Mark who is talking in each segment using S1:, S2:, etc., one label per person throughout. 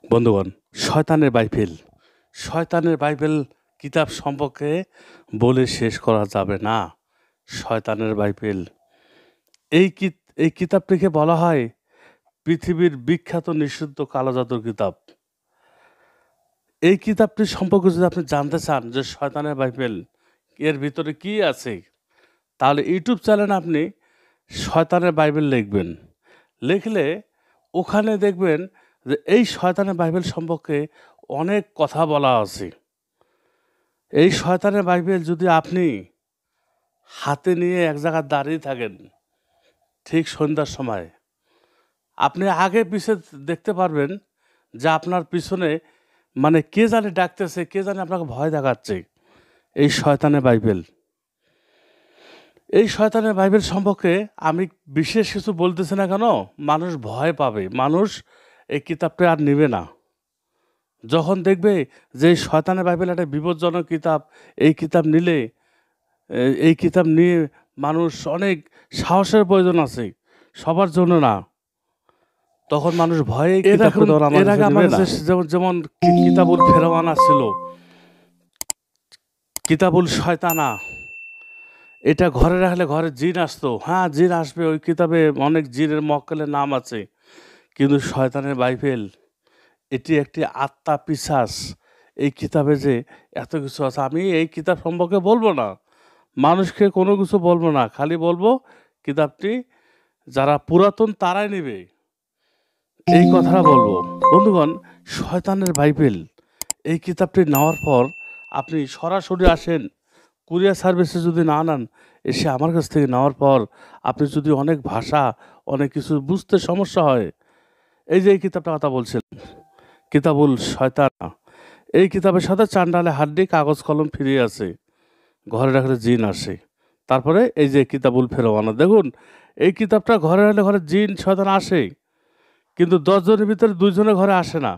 S1: বন্ধুগণ, শয়তানের বাইবেল, শয়তানের বাইবেল কিতাব সম্পর্কে বলে শেষ করা যাবে না। শয়তানের বাইবেল এই কিতাবটিকে বলা হয় পৃথিবীর বিখ্যাত নিষিদ্ধ কালো জাদুর কিতাব। এই কিতাবটি সম্পর্কে যদি আপনি জানতে চান যে শয়তানের বাইবেল এর ভিতরে কি আছে, তাহলে ইউটিউব চ্যানেলে আপনি শয়তানের বাইবেল লিখবেন। লিখলে ওখানে দেখবেন যে এই শয়তানের বাইবেল সম্পর্কে অনেক কথা বলা আছে। এই শয়তানের বাইবেল যদি আপনি হাতে নিয়ে এক জায়গায় দাঁড়িয়ে থাকেন ঠিক সন্ধ্যার সময়, আপনি আগে পিছে দেখতে পারবেন যে আপনার পিছনে মানে কে জানে ডাকতেছে, কে জানে আপনাকে ভয় দেখাচ্ছে। এই শয়তানের বাইবেল, এই শয়তানের বাইবেল সম্পর্কে আমি বিশেষ কিছু বলতেছি না কেন, মানুষ ভয় পাবে, মানুষ এই কিতাবটা আর নেবে না। যখন দেখবে যে এই শয়তানের বাইবেল একটা বিপজ্জনক কিতাব, এই কিতাব নিলে এই কিতাব নিয়ে মানুষ অনেক সাহসের প্রয়োজন আছে, সবার জন্য না, তখন মানুষ ভয়ে এর আগে আমাদের যেমন কিতাবুল ফেরওয়ানা ছিল, কিতাবুল শয়তানা, এটা ঘরে রাখলে ঘরে জিন আসতো। হ্যাঁ, জিন আসবে, ওই কিতাবে অনেক জিনের মক্কেলের নাম আছে। কিন্তু শয়তানের বাইবেল এটি একটি আত্মা পিশাচ। এই কিতাবে যে এত কিছু আছে, আমি এই কিতাব সম্পর্কে বলবো না, মানুষকে কোনো কিছু বলবো না, খালি বলবো কিতাবটি যারা পুরাতন তারাই নেবে, এই কথাটা বলবো। বন্ধুগণ, শয়তানের বাইবেল এই কিতাবটি নেওয়ার পর আপনি সরাসরি আসেন, কুরিয়ার সার্ভিসে যদি না নেন, এসে আমার কাছ থেকে নেওয়ার পর আপনি যদি অনেক ভাষা অনেক কিছু বুঝতে সমস্যা হয়, এই যে এই কিতাবটার কথা বলছিলাম, কিতাবুল শয়তানা, এই কিতাবের সাথে চান্ডালে হাড্ডি কাগজ কলম ফ্রি আছে, ঘরে রাখলে জিন আসে। তারপরে এই যে কিতাবুল ফেরওয়ানা, দেখুন এই কিতাবটা ঘরে রাখলে ঘরে জিন শয়তান আসে, কিন্তু 10 জনের ভিতরে 2 জনের ঘরে আসে না,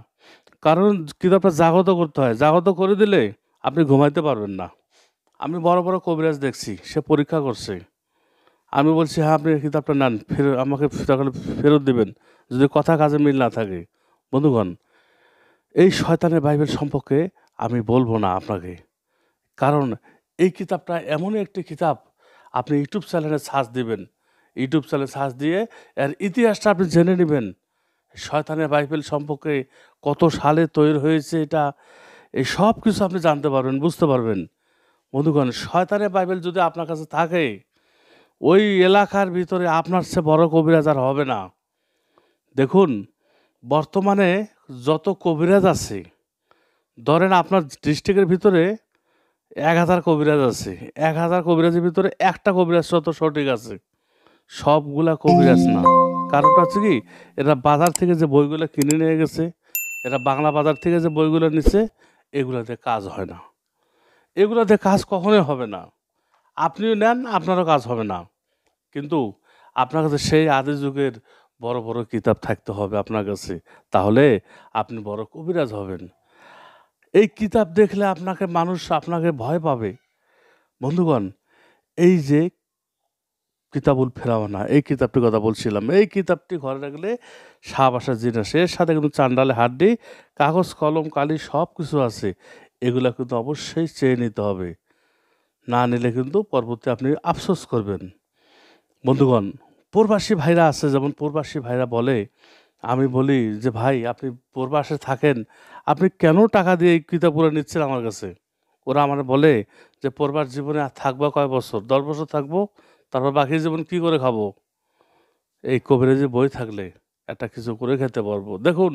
S1: কারণ কিতাবটা জাগ্রত করতে হয়। জাগ্রত করে দিলে আপনি ঘুমাইতে পারবেন না। আমি বড় বড় কবিরাজ দেখছি, সে পরীক্ষা করছে। আমি বলছি হ্যাঁ আপনি এই কিতাবটা নেন, আমাকে ফেরত দেবেন যদি কথা কাজে মিল না থাকে। বন্ধুগণ, এই শয়তানের বাইবেল সম্পর্কে আমি বলবো না আপনাকে, কারণ এই কিতাবটা এমনই একটি কিতাব, আপনি ইউটিউব চ্যানেলে সার্চ দিবেন, ইউটিউব চ্যানেলে সার্চ দিয়ে এর ইতিহাসটা আপনি জেনে নেবেন। শয়তানের বাইবেল সম্পর্কে কত সালে তৈরি হয়েছে এটা, এই সব কিছু আপনি জানতে পারবেন, বুঝতে পারবেন। বন্ধুগণ, শয়তানের বাইবেল যদি আপনার কাছে থাকে, ওই এলাকার ভিতরে আপনার চেয়ে বড় কবিরাজ আর হবে না। দেখুন, বর্তমানে যত কবিরাজ আছে, ধরেন আপনার ডিস্ট্রিক্টের ভিতরে 1000 কবিরাজ আছে, 1000 কবিরাজের ভিতরে একটা কবিরাজ যত সঠিক আছে, সবগুলা কবিরাজ না। কারণটা হচ্ছে কি, এরা বাজার থেকে যে বইগুলো কিনে নিয়ে গেছে, এরা বাংলা বাজার থেকে যে বইগুলো নিচ্ছে, এগুলোতে কাজ হয় না, এগুলোতে কাজ কখনোই হবে না। আপনিও নেন, আপনারও কাজ হবে না। কিন্তু আপনার কাছে সেই আদি যুগের বড় বড় কিতাব থাকতে হবে আপনার কাছে, তাহলে আপনি বড় কবিরাজ হবেন। এই কিতাব দেখলে মানুষ আপনাকে ভয় পাবে। বন্ধুগণ, এই যে কিতাবুল ফেরাওনা, এই কিতাবটির কথা বলছিলাম, এই কিতাবটি ঘরে রাখলে সাপ আসা জিন আসে, এর সাথে কিন্তু চান্ডালে হাড্ডি, কাগজ কলম কালি সব কিছু আছে। এগুলা কিন্তু অবশ্যই চেয়ে নিতে হবে, না নিলে কিন্তু পরবর্তী আপনি আফসোস করবেন। বন্ধুগণ, প্রবাসী ভাইরা আছে, যেমন প্রবাসী ভাইরা বলে, আমি বলি যে ভাই আপনি প্রবাসে থাকেন, আপনি কেন টাকা দিয়ে এই কিতাবগুলো নিচ্ছেন আমার কাছে? ওরা আমার বলে যে প্রবাস জীবনে আর থাকবো কয় বছর, 10 বছর থাকবো, তারপর বাকি জীবন কি করে খাবো? এই কবিরাজি বই থাকলে একটা কিছু করে খেতে পারবো। দেখুন,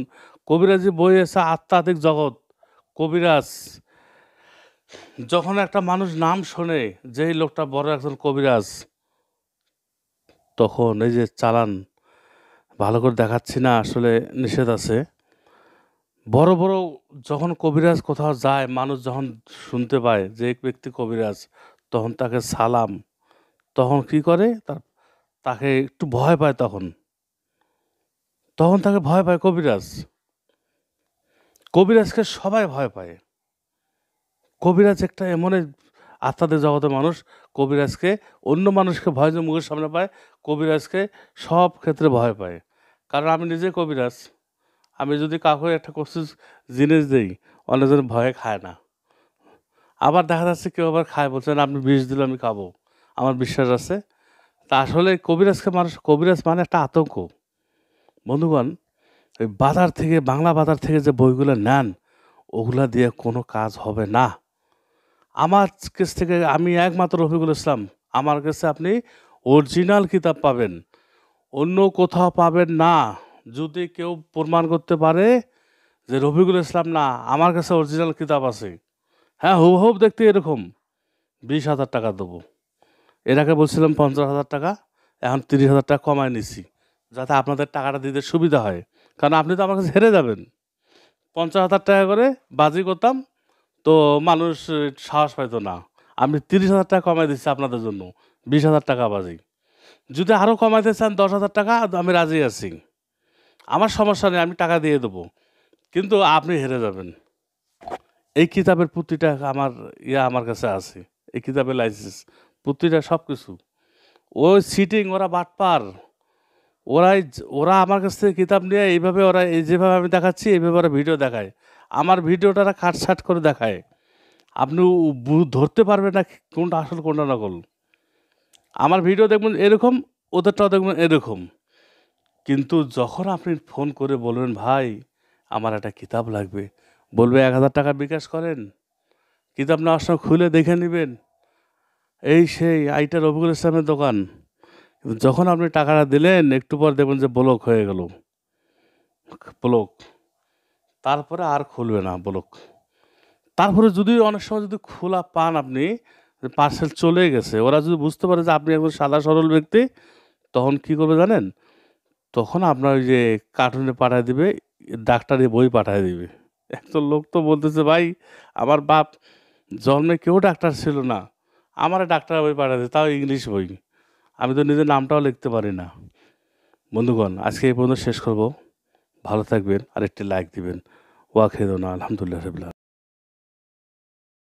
S1: কবিরাজি বই আছে আধ্যাত্মিক জগৎ। কবিরাজ, যখন একটা মানুষ নাম শোনে যে এই লোকটা বড় একজন কবিরাজ, তখন এই যে চালান ভালো করে দেখাচ্ছি না, আসলে নিষেধ আছে। বড় বড় যখন কবিরাজ কোথাও যায়, মানুষ যখন শুনতে পায় যে এক ব্যক্তি কবিরাজ, তখন তাকে সালাম, তখন কি করে, তাকে একটু ভয় পায়, তখন তখন তাকে ভয় পায় কবিরাজ। কবিরাজকে সবাই ভয় পায়। কবিরাজ একটা এমন আত্মাদের জগতের মানুষ, কবিরাজকে অন্য মানুষকে ভয় যে মুখের সামনে পায়, কবিরাজকে সব ক্ষেত্রে ভয় পায়। কারণ আমি নিজে কবিরাজ, আমি যদি কাউকে একটা কিছু জিনিস দিই, অনেকজন ভয়ে খায় না। আবার দেখা যাচ্ছে কেউ আবার খায়, বলছেন আপনি বিষ দিলে আমি খাবো, আমার বিশ্বাস আছে। তা আসলে কবিরাজ মানে একটা আতঙ্ক। বন্ধুগণ, ওই বাজার থেকে, বাংলা বাজার থেকে যে বইগুলো নেন, ওগুলা দিয়ে কোনো কাজ হবে না। আমার কাছ থেকে আমি একমাত্র রফিকুল ইসলাম, আমার কাছে আপনি অরিজিনাল কিতাব পাবেন, অন্য কোথাও পাবেন না। যদি কেউ প্রমাণ করতে পারে যে রফিকুল ইসলাম না, আমার কাছে অরিজিনাল কিতাব আছে, হ্যাঁ হুবহুব দেখতে এরকম, 20,000 টাকা দেবো। এর আগে বলছিলাম 50,000 টাকা, এখন 30,000 টাকা কমায় নিছি, যাতে আপনাদের টাকাটা দিতে সুবিধা হয়। কারণ আপনি তো আমার কাছে হেরে যাবেন। 50,000 টাকা করে বাজি করতাম, তো মানুষ সাহস পাইতো না। আমি 30,000 টাকা কমাই দিচ্ছি আপনাদের জন্য, 20,000 টাকা বাজি। যদি আরও কমাইতে চান 10,000 টাকা, আমি রাজি আছি, আমার সমস্যা নেই, আমি টাকা দিয়ে দেবো, কিন্তু আপনি হেরে যাবেন। এই কিতাবের প্রতিটা আমার কাছে আছে, এই কিতাবের লাইসেন্স, প্রতিটা সব কিছু। ওই সিটিং, ওরা বাটপার, ওরা আমার কাছ থেকে কিতাব নিয়ে এইভাবে, ওরা এই যেভাবে আমি দেখাচ্ছি এইভাবে ওরা ভিডিও দেখায়, আমার ভিডিওটা কাটছাট করে দেখায়। আপনি ধরতে পারবেন না কোনটা আসল কোনটা নকল। আমার ভিডিও দেখবেন এরকম, ওদেরটাও দেখবেন এরকম। কিন্তু যখন আপনি ফোন করে বলবেন ভাই আমার একটা কিতাব লাগবে, বলবে 1,000 টাকা বিকাশ করেন, কিতাব নেওয়ার সময় খুলে দেখে নেবেন, এই সেই আইটা রফিকুল ইসলামের দোকান। কিন্তু যখন আপনি টাকাটা দিলেন, একটু পর দেখবেন যে ব্লক হয়ে গেল, ব্লক, তারপরে আর খুলবে না ব্লক। তারপরে যদি অনেক সময় যদি খোলা পান আপনি, পার্সেল চলে গেছে, ওরা যদি বুঝতে পারে যে আপনি একজন সাদা সরল ব্যক্তি, তখন কি করবে জানেন? তখন আপনার ওই যে কার্টুনে পাঠায় দিবে, ডাক্তারি বই পাঠায় দিবে। একজন লোক তো বলতেছে ভাই আমার বাপ জন্মে কেউ ডাক্তার ছিল না, আমার ডাক্তার বই পাঠায় দিবে, তাও ইংলিশ বই। আমি তো নিজের নামটাও লিখতে পারি না। বন্ধুগণ, আজকে এই পর্যন্ত শেষ করব। ভালো থাকবেন, আর একটি লাইক দিবেন। ওয়াখিদুনা আলহামদুলিল্লাহ রাব্বিল আলামিন।